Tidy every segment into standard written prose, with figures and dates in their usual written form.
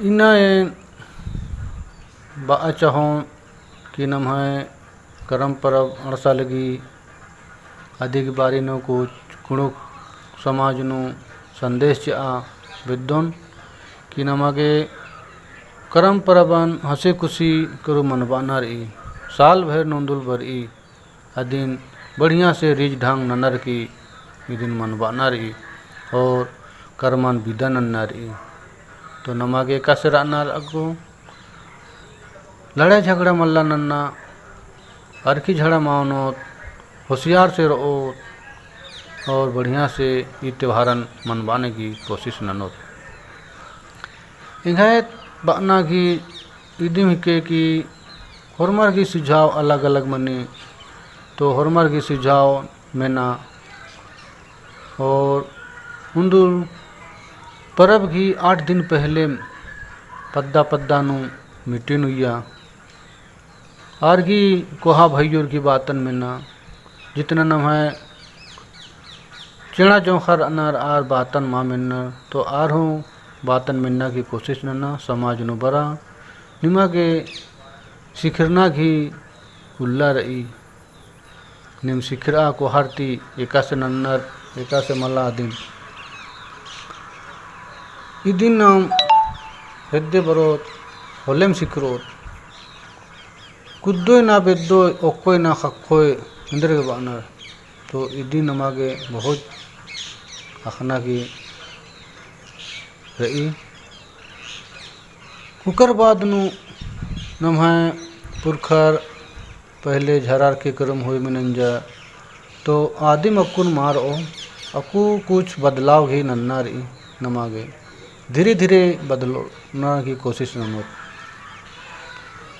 इना बा चाहों कि नम है करम परब अणसा लगी अधिक बारी नो कुछ कुणुक समाज नु संदेश आ विद्वान कि नमागे करम परबन हंसे खुशी करो मनबाना रही साल भर नोंदुल भरी अदिन बढ़िया से रिज ढंग ननर की दिन मनबाना रही और करमान विदा नन्ना रही तो नमागे कसर अनार अगो लड़ाई झगड़ा मल्ला नन्ना अरखी झड़ा मावनो होशियार से रहो और बढ़िया से ये त्योहारन मनवाने की कोशिश ननो इंघाय बाना की इदिम के कि हरमर की सुझाव अलग अलग मने तो हरमर की सुझाव मेना और उन्दुल परब की 8 दिन पहले पद्दा पद्दा नु मीटिंग हुआ आर की कोहा भाइयों की बातन में ना जितना नम है चिड़ा चौखर अनार आर बातन माँ मिलना तो आर हूँ बातन मिलना की कोशिश नना समाज नु बरा निमा के शिखरना की उल्ला रही निम शिखरा को हरती एका से नन्नर एका से मल्ला दिन इदिन नाम हेद्दे बरोत होलेम शिखरोत कुद्दोय ना बेद्दोय ओक्कोय ना खक्कोय इंद्र के बानर तो इदी नमागे बहुत अखना की रही कुकर बाद नु नम है पुरखर पहले झरार के क्रम हुए मिनंजा तो आदिम अक्कुन मार ओ अकु कुछ बदलाव ही नन्ना रही नमागे धीरे धीरे बदलो ना की कोशिश नमत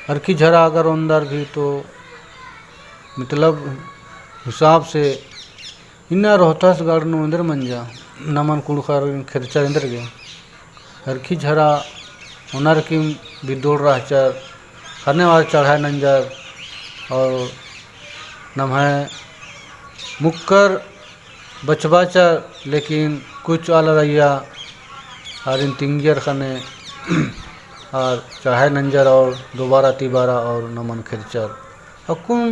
हरकी झरा अगर अंदर भी तो मतलब हिसाब से इन्ना रोहतास गाड़नो इंदर मंजा नमन कुड़खर खर्चा इंदर गए हरकी झरा उनर की बिदोड़ रहचर खाने वाले चढ़ाए नंजर और नम है मुक्कर बचबाचर लेकिन कुछ आल रैया और इन तिंगियर खाने और चढ़ाए नंजर और दोबारा तिबारा और नमन खिरचर हकुम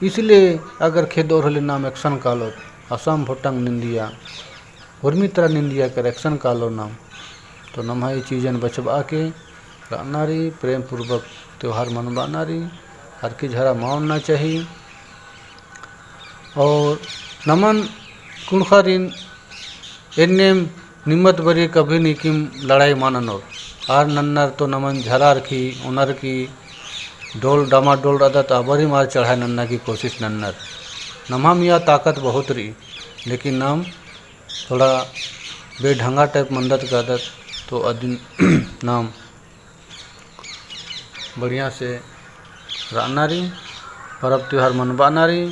इसलिए अगर खेदोर हले नाम एक्शन कालो असम भोटंग निंदिया उर्मी तरह निंदिया कर एक्शन कालो नाम तो नम है चीज़न बचबा के नारी प्रेम पूर्वक त्यौहार मनवा नारी हर की झरा मानना चाहिए और नमन कुणखरिन एन्नेम निम्मत बरी कभी निकिम लड़ाई माननो आर नन्नर तो नमन झरार की उनर की डोल डामाडोल आदत आबरी मार चढ़ाए नन्ना की कोशिश नन्नर नम्हा मियाँ ताकत बहुत रही लेकिन नाम थोड़ा बेढंगा टाइप मंदत का आदत तो अदिन नाम बढ़िया से राना रही परब त्यौहार मनवाना रही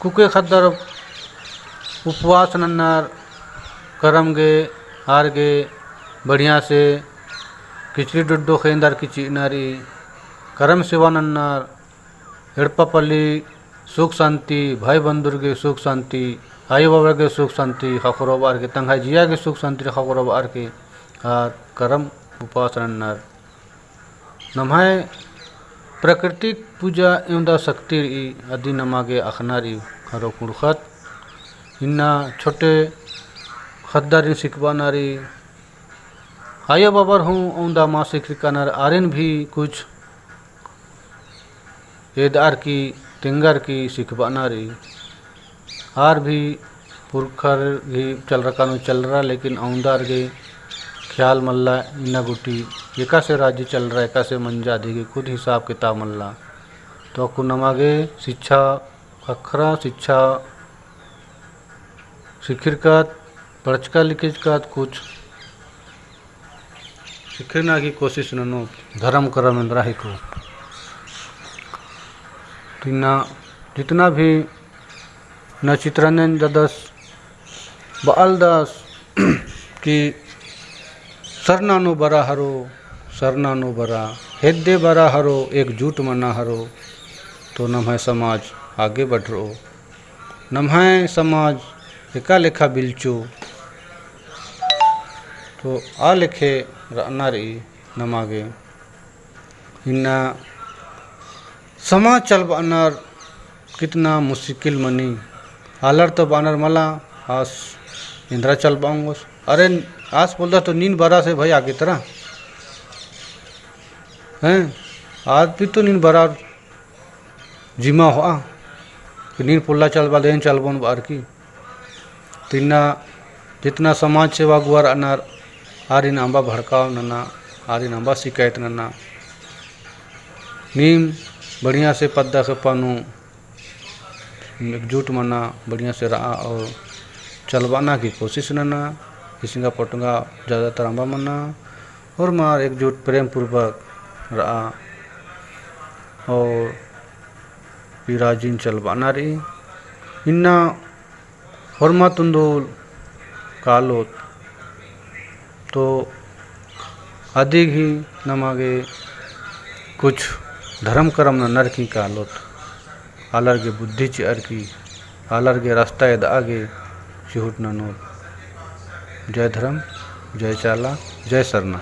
कुके खद्दर उपवास नन्नार करम गे हार गे बढ़िया से खिचड़ी डुड्डो खेंदार की चीनारी करम सेवा नन्नार हेड़पापल्ली सुख शांति भाई बंधुर के सुख शांति आई बाबा के सुख शांति खखरोबार के तंगाई जिया के सुख शांति खखरोबार के हार करम उपवास नन्नार नम्हाय प्राकृतिक पूजा एवं शक्ति आदि नमागे अखनारी हरो कुड़खत इन्ना छोटे खद्दारी सिखवा नारी आया बाबर हूँ औंदा माँ शिक्षिका नार आर्यन भी कुछ एदार की तिंगर की सिखवा नारी आर भी पुरखर भी चल रहा लेकिन औंदार के ख्याल मल्ला इन्ना गुटी एका से राज्य चल रहा एका से मंजा देगी खुद हिसाब किताब मल्ला तो अकु नमागे शिक्षा अखरा शिक्षा शिखिरकत पढ़चका लिखिजकत कुछ सीखना की कोशिश ननो धर्म करम राही को तिना जितना भी न चित्रानंद ददस बालदास की सरनानो बरा हरो सरनानो बरा हेद्दे बरा हरो एकजुट मना हरो तो नम है समाज आगे बढ़ रो नम है समाज एका लेखा बिलचो तो आ लेखे रही नमागे इन्ना समाज चल बानर कितना मुश्किल मनी हालर तो बानर मला आस इंद्रा चल पाऊंगा। अरे आस बोलता तो नींद भरा से भाई आगे तरह हैं आज भी तो नींद भरा जिमा हुआ कि नींद पुल्ला चल बा देन चल बन बार की तिना जितना समाज सेवा गुआर अनार आरिन आंबा भड़काव नना आरिन आंबा शिकायत नना नीम बढ़िया से पद्दा के पानू एकजुट मना बढ़िया से रहा और चलवाना की कोशिश नना किसी का पटंगा ज़्यादातर आंबा मना और मार एकजुट प्रेम पूर्वक रहा और पिराजिन चलवाना रही इन्ना हरमा तुंदोल कालोत तो अधिक ही नमागे कुछ धर्म कर्म न नर की कालोत आलर के बुद्धि चर की आलर के रास्ता यद आगे चिहुट ननोत। जय धर्म जय चाला जय सरना।